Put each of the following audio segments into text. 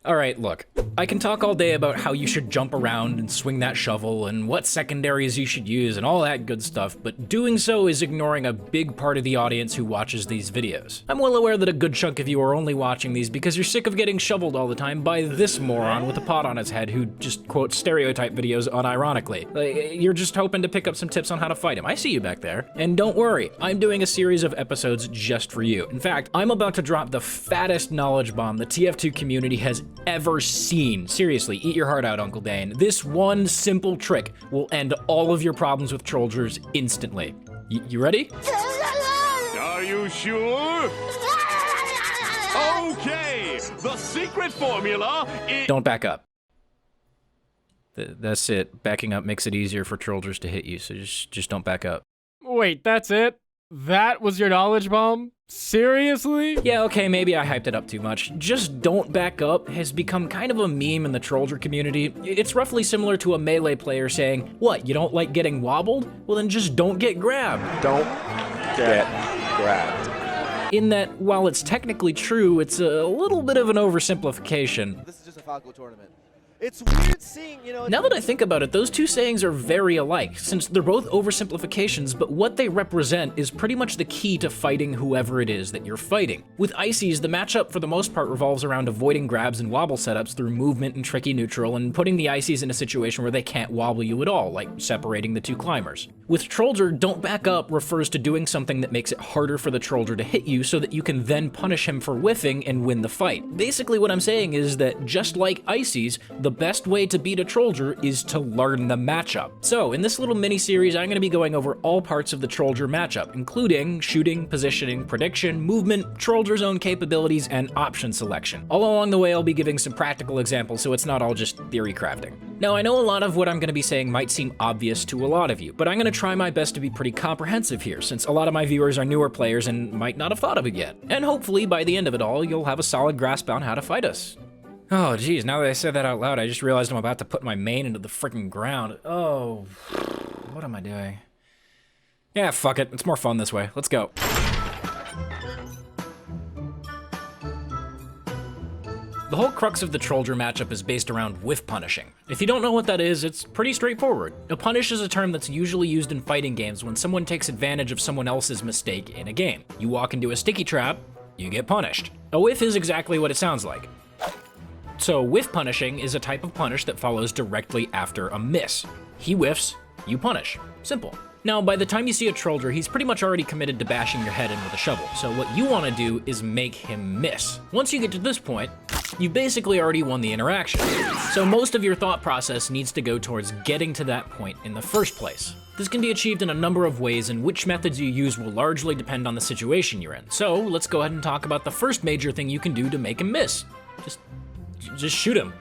Alright, look, I can talk all day about how you should jump around and swing that shovel and what secondaries you should use and all that good stuff, but doing so is ignoring a big part of the audience who watches these videos. I'm well aware that a good chunk of you are only watching these because you're sick of getting shoveled all the time by this moron with a pot on his head who just quotes stereotype videos unironically. You're just hoping to pick up some tips on how to fight him. I see you back there. And don't worry, I'm doing a series of episodes just for you. In fact, I'm about to drop the fattest knowledge bomb the TF2 community has ever seen. Seriously, eat your heart out, Uncle Dane. This one simple trick will end all of your problems with Trolldiers instantly. You ready? Are you sure? Okay, the secret formula is... Don't back up. That's it. Backing up makes it easier for Trolldiers to hit you, so just don't back up. Wait, that's it? That was your knowledge bomb? Seriously? Yeah, okay, maybe I hyped it up too much. Just don't back up has become kind of a meme in the Trolldier community. It's roughly similar to a melee player saying, what, you don't like getting wobbled? Well then just don't get grabbed. Don't get grabbed. In that, while it's technically true, it's a little bit of an oversimplification. This is just a Falco tournament. It's weird seeing, you know... Now that I think about it, those two sayings are very alike, since they're both oversimplifications, but what they represent is pretty much the key to fighting whoever it is that you're fighting. With Ices, the matchup for the most part revolves around avoiding grabs and wobble setups through movement and tricky neutral, and putting the Ices in a situation where they can't wobble you at all, like separating the two climbers. With Trolldier, don't back up refers to doing something that makes it harder for the Trolldier to hit you so that you can then punish him for whiffing and win the fight. Basically what I'm saying is that just like Ices, the best way to beat a Trolldier is to learn the matchup. So in this little mini-series, I'm going to be going over all parts of the Trolldier matchup, including shooting, positioning, prediction, movement, Trolldier's own capabilities, and option selection. All along the way, I'll be giving some practical examples so it's not all just theory crafting. Now, I know a lot of what I'm going to be saying might seem obvious to a lot of you, but I'm going to try my best to be pretty comprehensive here, since a lot of my viewers are newer players and might not have thought of it yet. And hopefully, by the end of it all, you'll have a solid grasp on how to fight us. Oh, geez, now that I said that out loud, I just realized I'm about to put my main into the freaking ground. Oh, what am I doing? Yeah, fuck it. It's more fun this way. Let's go. The whole crux of the Trolldier matchup is based around whiff punishing. If you don't know what that is, it's pretty straightforward. A punish is a term that's usually used in fighting games when someone takes advantage of someone else's mistake in a game. You walk into a sticky trap, you get punished. A whiff is exactly what it sounds like. So whiff punishing is a type of punish that follows directly after a miss. He whiffs, you punish. Simple. Now, by the time you see a Trolldier, he's pretty much already committed to bashing your head in with a shovel, so what you want to do is make him miss. Once you get to this point, you've basically already won the interaction. So most of your thought process needs to go towards getting to that point in the first place. This can be achieved in a number of ways, and which methods you use will largely depend on the situation you're in. So let's go ahead and talk about the first major thing you can do to make him miss. Just shoot him.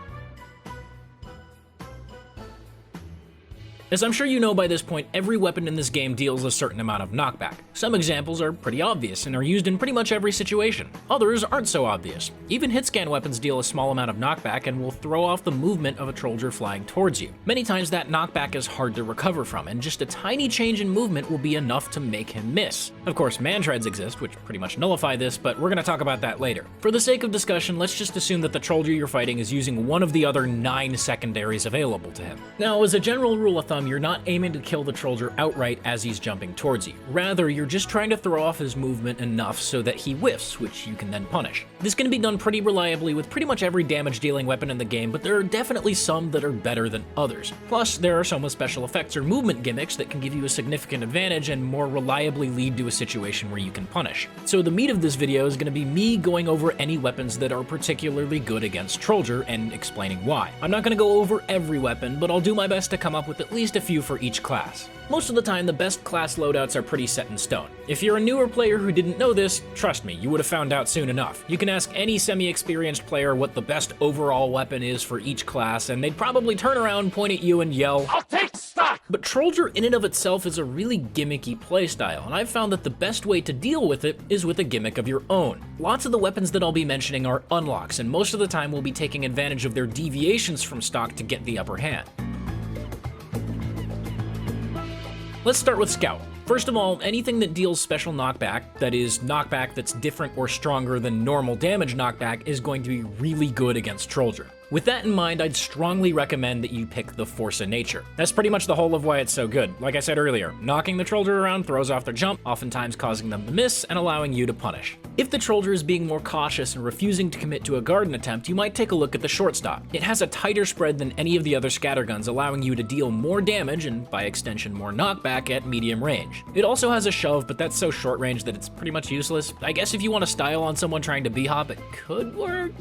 As I'm sure you know by this point, every weapon in this game deals a certain amount of knockback. Some examples are pretty obvious and are used in pretty much every situation. Others aren't so obvious. Even hit-scan weapons deal a small amount of knockback and will throw off the movement of a Trolldier flying towards you. Many times that knockback is hard to recover from, and just a tiny change in movement will be enough to make him miss. Of course, man-treads exist, which pretty much nullify this, but we're gonna talk about that later. For the sake of discussion, let's just assume that the Trolldier you're fighting is using one of the other 9 secondaries available to him. Now, as a general rule of thumb, you're not aiming to kill the Trolldier outright as he's jumping towards you. Rather, you're just trying to throw off his movement enough so that he whiffs, which you can then punish. This can be done pretty reliably with pretty much every damage-dealing weapon in the game, but there are definitely some that are better than others. Plus, there are some with special effects or movement gimmicks that can give you a significant advantage and more reliably lead to a situation where you can punish. So the meat of this video is going to be me going over any weapons that are particularly good against Trolldier and explaining why. I'm not going to go over every weapon, but I'll do my best to come up with at least a few for each class. Most of the time, the best class loadouts are pretty set in stone. If you're a newer player who didn't know this, trust me, you would have found out soon enough. You can ask any semi-experienced player what the best overall weapon is for each class, and they'd probably turn around, point at you, and yell, "I'll take stock!" But Trolldier in and of itself is a really gimmicky playstyle, and I've found that the best way to deal with it is with a gimmick of your own. Lots of the weapons that I'll be mentioning are unlocks, and most of the time we'll be taking advantage of their deviations from stock to get the upper hand. Let's start with Scout. First of all, anything that deals special knockback, that is knockback that's different or stronger than normal damage knockback, is going to be really good against Trolldier. With that in mind, I'd strongly recommend that you pick the Force of Nature. That's pretty much the whole of why it's so good. Like I said earlier, knocking the Trolldier around throws off their jump, oftentimes causing them to miss and allowing you to punish. If the Trolldier is being more cautious and refusing to commit to a garden attempt, you might take a look at the shortstop. It has a tighter spread than any of the other scatterguns, allowing you to deal more damage and, by extension, more knockback at medium range. It also has a shove, but that's so short range that it's pretty much useless. I guess if you want to style on someone trying to b-hop, it could work.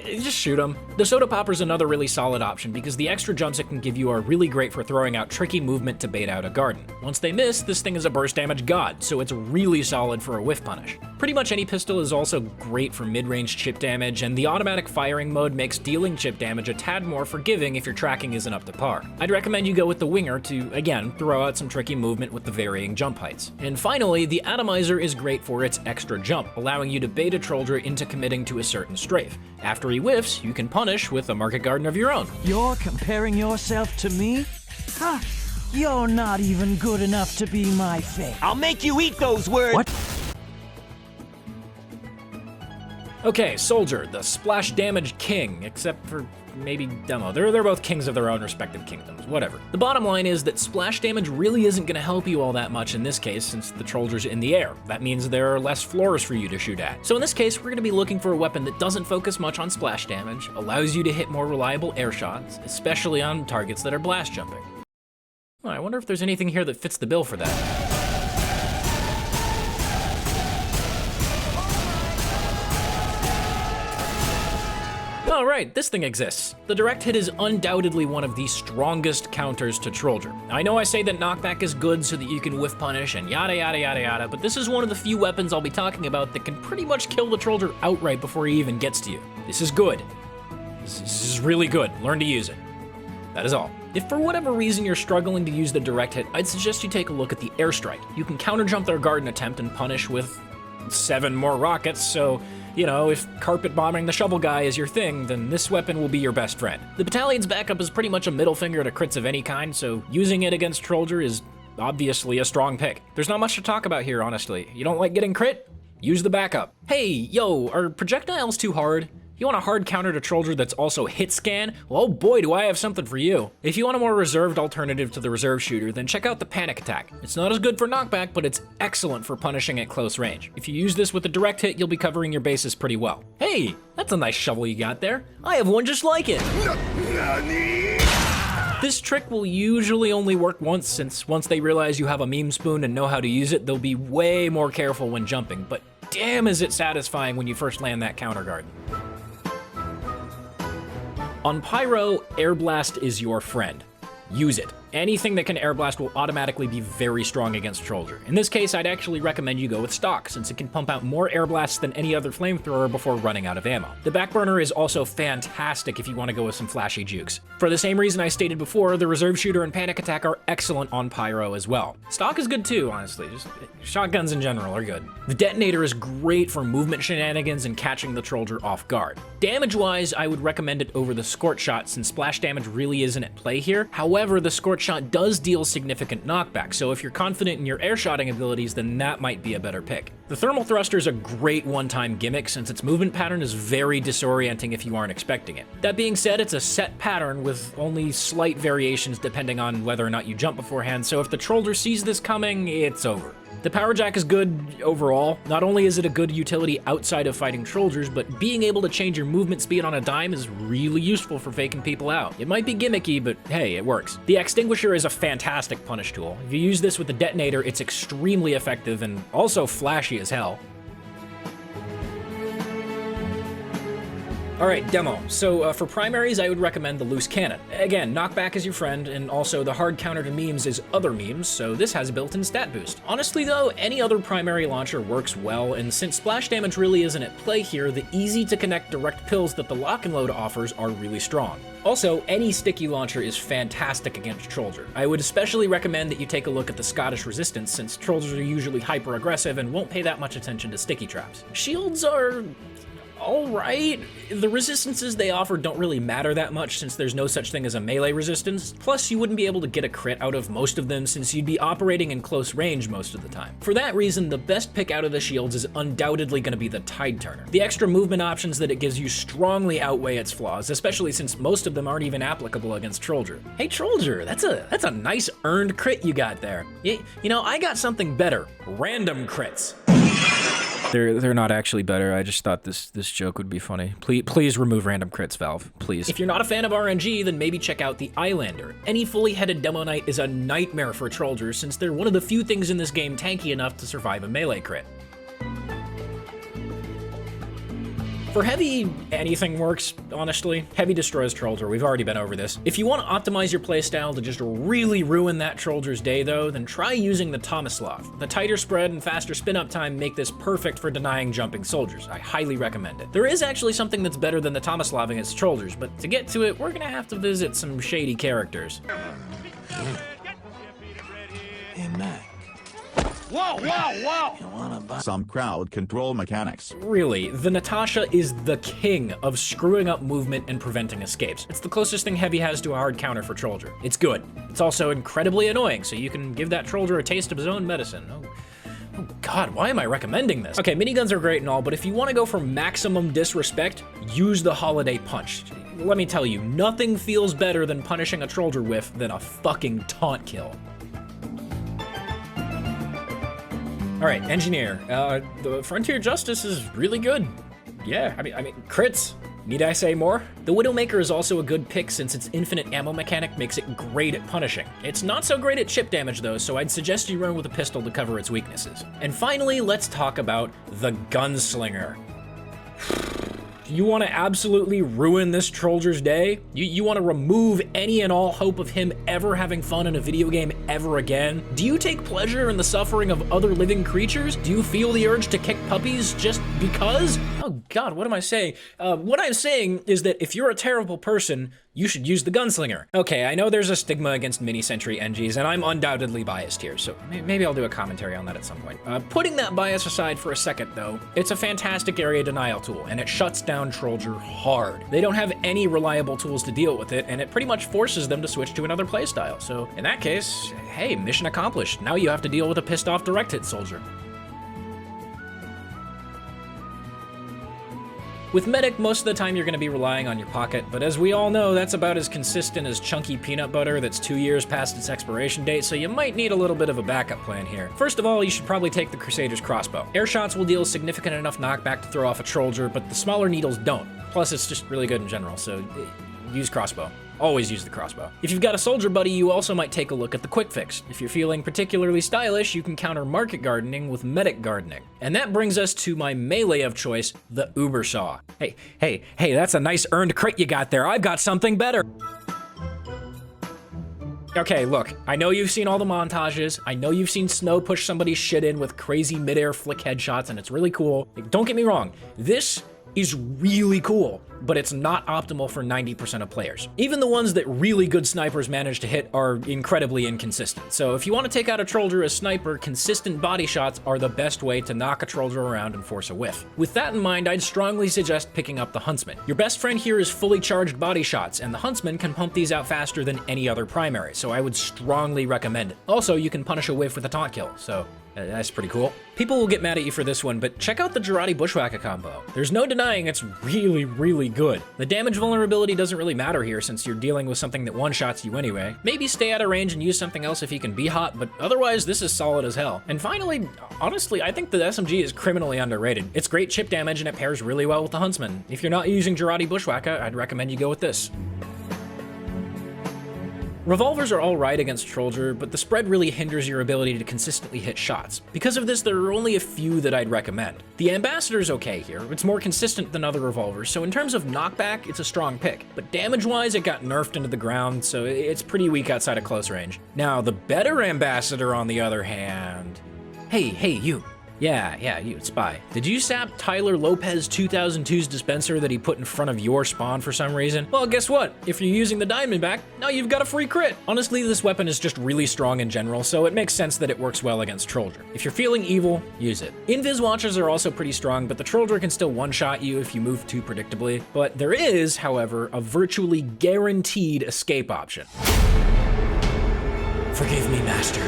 Just shoot them. The Soda Popper's another really solid option because the extra jumps it can give you are really great for throwing out tricky movement to bait out a garden. Once they miss, this thing is a burst damage god, so it's really solid for a whiff punish. Pretty much any pistol is also great for mid-range chip damage, and the automatic firing mode makes dealing chip damage a tad more forgiving if your tracking isn't up to par. I'd recommend you go with the Winger to, again, throw out some tricky movement with the varying jump heights. And finally, the Atomizer is great for its extra jump, allowing you to bait a Trolldier into committing to a certain strafe. After he whiffs, you can punish with a market garden of your own. You're comparing yourself to me? Huh? You're not even good enough to be my fate. I'll make you eat those words! What? Okay, Soldier, the splash damage king, except for maybe Demo. They're both kings of their own respective kingdoms, whatever. The bottom line is that splash damage really isn't going to help you all that much in this case since the Trolldier's in the air. That means there are less floors for you to shoot at. So in this case, we're going to be looking for a weapon that doesn't focus much on splash damage, allows you to hit more reliable air shots, especially on targets that are blast jumping. Well, I wonder if there's anything here that fits the bill for that. All right, this thing exists. The direct hit is undoubtedly one of the strongest counters to Trolldier. I know I say that knockback is good so that you can whiff punish and yada yada yada yada, but this is one of the few weapons I'll be talking about that can pretty much kill the Trolldier outright before he even gets to you. This is good. This is really good. Learn to use it. That is all. If for whatever reason you're struggling to use the direct hit, I'd suggest you take a look at the airstrike. You can counter jump their garden attempt and punish with 7 more rockets, so you know, if carpet bombing the shovel guy is your thing, then this weapon will be your best friend. The battalion's backup is pretty much a middle finger to crits of any kind, so using it against Trolldier is obviously a strong pick. There's not much to talk about here, honestly. You don't like getting crit? Use the backup. Hey, yo, are projectiles too hard? You want a hard counter to Trolldier that's also hit scan? Well, oh boy, do I have something for you. If you want a more reserved alternative to the reserve shooter, then check out the panic attack. It's not as good for knockback, but it's excellent for punishing at close range. If you use this with a direct hit, you'll be covering your bases pretty well. Hey, that's a nice shovel you got there. I have one just like it. This trick will usually only work once, since once they realize you have a meme spoon and know how to use it, they'll be way more careful when jumping, but damn is it satisfying when you first land that counter garden. On PYRO, Air Blast is your friend. Use it. Anything that can Air Blast will automatically be very strong against Trolldier. In this case, I'd actually recommend you go with stock, since it can pump out more Air Blasts than any other flamethrower before running out of ammo. The backburner is also fantastic if you want to go with some flashy jukes. For the same reason I stated before, the reserve shooter and panic attack are excellent on PYRO as well. Stock is good too, honestly. Just shotguns in general are good. The detonator is great for movement shenanigans and catching the Trolldier off guard. Damage-wise, I would recommend it over the Scorch Shot, since splash damage really isn't at play here. However, the Scorch Shot does deal significant knockback, so if you're confident in your air shotting abilities, then that might be a better pick. The Thermal Thruster is a great one-time gimmick, since its movement pattern is very disorienting if you aren't expecting it. That being said, it's a set pattern with only slight variations depending on whether or not you jump beforehand, so if the Trolldier sees this coming, it's over. The Power Jack is good overall. Not only is it a good utility outside of fighting Trolldiers, but being able to change your movement speed on a dime is really useful for faking people out. It might be gimmicky, but hey, it works. The Extinguisher is a fantastic punish tool. If you use this with the detonator, it's extremely effective and also flashy as hell. Alright, demo. So for primaries, I would recommend the loose cannon. Again, knockback is your friend, and also the hard counter to memes is other memes, so this has a built-in stat boost. Honestly though, any other primary launcher works well, and since splash damage really isn't at play here, the easy-to-connect direct pills that the lock and load offers are really strong. Also, any sticky launcher is fantastic against Trolldier. I would especially recommend that you take a look at the Scottish Resistance, since Trolldiers are usually hyper-aggressive and won't pay that much attention to sticky traps. Shields are alright. The resistances they offer don't really matter that much since there's no such thing as a melee resistance, plus you wouldn't be able to get a crit out of most of them since you'd be operating in close range most of the time. For that reason, the best pick out of the shields is undoubtedly going to be the Tide Turner. The extra movement options that it gives you strongly outweigh its flaws, especially since most of them aren't even applicable against Trolldier. Hey Trolldier, that's a nice earned crit you got there. You know, I got something better. Random crits. They're not actually better. I just thought this joke would be funny. Please remove random crits, Valve. Please. If you're not a fan of RNG, then maybe check out the Islander. Any fully headed Demo Knight is a nightmare for Trolldiers since they're one of the few things in this game tanky enough to survive a melee crit. For Heavy, anything works, honestly. Heavy destroys Trolldier, we've already been over this. If you want to optimize your playstyle to just really ruin that Trolldier's day though, then try using the Tomislav. The tighter spread and faster spin-up time make this perfect for denying jumping soldiers. I highly recommend it. There is actually something that's better than the Tomislav against Trollders, but to get to it, we're gonna have to visit some shady characters. Hey, Mac. Whoa, whoa, whoa! You wanna buy Some crowd control mechanics. Really, the Natasha is the king of screwing up movement and preventing escapes. It's the closest thing Heavy has to a hard counter for Trolldier. It's good. It's also incredibly annoying, so you can give that Trolldier a taste of his own medicine. Oh god, why am I recommending this? Okay, miniguns are great and all, but if you want to go for maximum disrespect, use the Holiday Punch. Let me tell you, nothing feels better than punishing a Trolldier whiff than a fucking taunt kill. All right, Engineer. The Frontier Justice is really good. Yeah, I mean, crits. Need I say more? The Widowmaker is also a good pick since its infinite ammo mechanic makes it great at punishing. It's not so great at chip damage though, so I'd suggest you run with a pistol to cover its weaknesses. And finally, let's talk about the Gunslinger. You want to absolutely ruin this Trolldier's day? You want to remove any and all hope of him ever having fun in a video game ever again? Do you take pleasure in the suffering of other living creatures? Do you feel the urge to kick puppies just because? Oh god, what am I saying? What I'm saying is that if you're a terrible person, you should use the Gunslinger. Okay, I know there's a stigma against mini-century NGs, and I'm undoubtedly biased here, so maybe I'll do a commentary on that at some point. Putting that bias aside for a second, though, it's a fantastic area denial tool, and it shuts down Trolldier hard. They don't have any reliable tools to deal with it, and it pretty much forces them to switch to another playstyle. So, in that case, hey, mission accomplished. Now you have to deal with a pissed-off direct-hit soldier. With Medic, most of the time you're going to be relying on your pocket, but as we all know, that's about as consistent as chunky peanut butter that's 2 years past its expiration date, so you might need a little bit of a backup plan here. First of all, you should probably take the Crusader's crossbow. Air shots will deal significant enough knockback to throw off a Trolldier, but the smaller needles don't. Plus, it's just really good in general, so use crossbow. Always use the crossbow. If you've got a soldier buddy, you also might take a look at the quick fix. If you're feeling particularly stylish, you can counter market gardening with medic gardening. And that brings us to my melee of choice, the Ubersaw. Hey, that's a nice earned crit you got there. I've got something better. Okay, look, I know you've seen all the montages. I know you've seen Snow push somebody's shit in with crazy midair flick headshots, and it's really cool. Don't get me wrong, this is really cool, but it's not optimal for 90% of players. Even the ones that really good snipers manage to hit are incredibly inconsistent. So if you want to take out a Trolldier as sniper, consistent body shots are the best way to knock a Trolldier around and force a whiff. With that in mind, I'd strongly suggest picking up the Huntsman. Your best friend here is fully charged body shots, and the Huntsman can pump these out faster than any other primary, so I would strongly recommend it. Also, you can punish a whiff with a taunt kill, so that's pretty cool. People will get mad at you for this one, but check out the Jarate Bushwhacker combo. There's no denying it's really, really good. The damage vulnerability doesn't really matter here since you're dealing with something that one-shots you anyway. Maybe stay out of range and use something else if you can be hot, but otherwise this is solid as hell. And finally, honestly, I think the SMG is criminally underrated. It's great chip damage and it pairs really well with the Huntsman. If you're not using Jarate Bushwhacker, I'd recommend you go with this. Revolvers are alright against Trolldier, but the spread really hinders your ability to consistently hit shots. Because of this, there are only a few that I'd recommend. The Ambassador's okay here, it's more consistent than other revolvers, so in terms of knockback, it's a strong pick. But damage-wise, it got nerfed into the ground, so it's pretty weak outside of close range. Now, the better Ambassador, on the other hand... Hey, you. Yeah, you spy. Did you sap Tyler Lopez 2002's dispenser that he put in front of your spawn for some reason? Well, guess what? If you're using the Diamondback, now you've got a free crit. Honestly, this weapon is just really strong in general, so it makes sense that it works well against Trolldier. If you're feeling evil, use it. Invis watches are also pretty strong, but the Trolldier can still one-shot you if you move too predictably. But there is, however, a virtually guaranteed escape option. Forgive me, Master,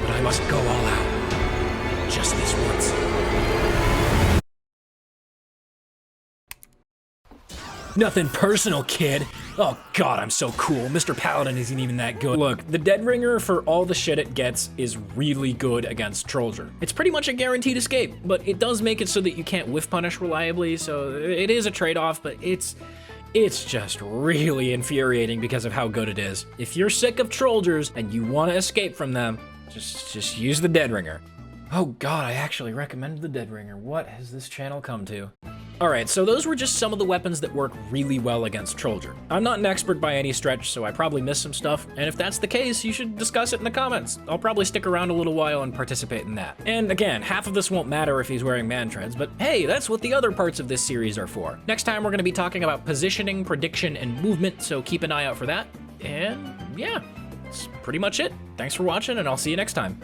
but I must go all out. Just this once. Nothing personal, kid. Oh god, I'm so cool. Mr. Paladin isn't even that good. Look, the Dead Ringer, for all the shit it gets, is really good against Trolldier. It's pretty much a guaranteed escape, but it does make it so that you can't whiff punish reliably, so it is a trade-off, but it's just really infuriating because of how good it is. If you're sick of Trolldiers and you want to escape from them, just use the Dead Ringer. Oh god, I actually recommended the Dead Ringer. What has this channel come to? Alright, so those were just some of the weapons that work really well against Trolldier. I'm not an expert by any stretch, so I probably missed some stuff, and if that's the case, you should discuss it in the comments. I'll probably stick around a little while and participate in that. And again, half of this won't matter if he's wearing man treads, but hey, that's what the other parts of this series are for. Next time we're going to be talking about positioning, prediction, and movement, so keep an eye out for that. And yeah, that's pretty much it. Thanks for watching, and I'll see you next time.